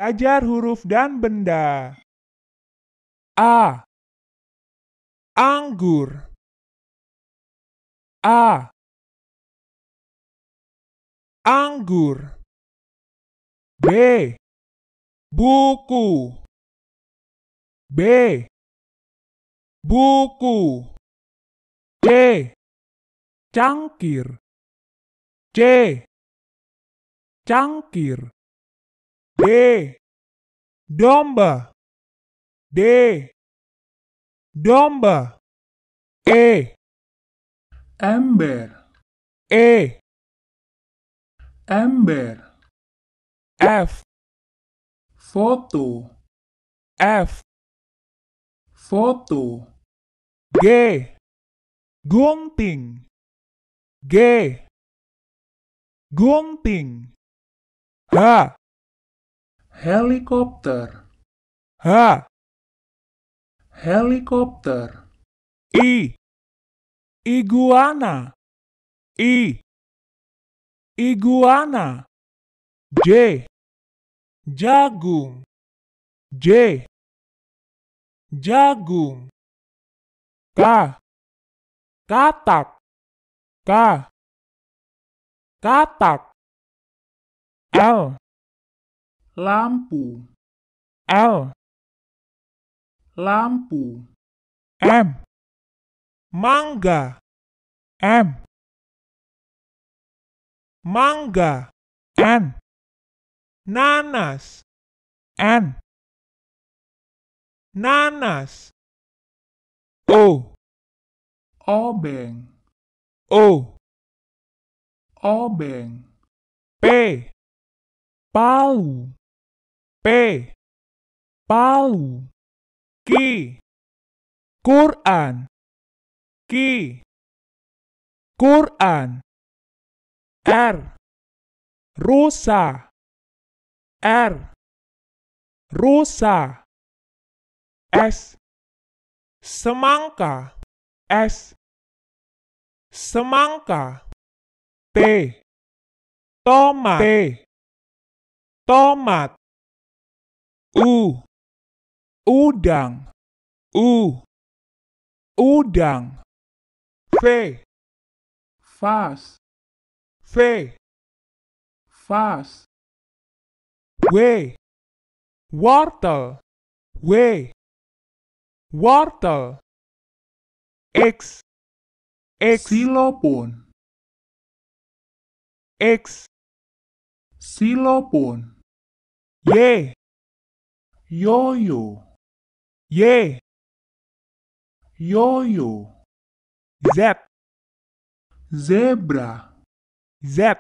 Belajar huruf dan benda. A. Anggur. A. Anggur. B. Buku. B. Buku. C. Cangkir. C. Cangkir. D. Domba. D. Domba. E. Ember. E. Ember. F. Foto. F. Foto. G. Gunting. G. Gunting. H. Helikopter. H. Helikopter. I. Iguana. I. Iguana. J. Jagung. J. Jagung. K. Katak. K. Katak. L. Lampu. L. Lampu. M. Mangga. M. Mangga. N. Nanas. N. Nanas. O. Obeng. O. Obeng. P. Palu. P. Palu. Ki. Quran. Ki. Quran. R. Rusa. R. Rusa. S. Semangka. S. Semangka. T. Tomat. T. Tomat. U. Udang. U. Udang. V. Vas. V. Vas. W. Wortel. W. Wortel. X. X. Xilopon. X. Xilopon. Y. Yoyo. Y. Yoyo. Z. Zebra. Z.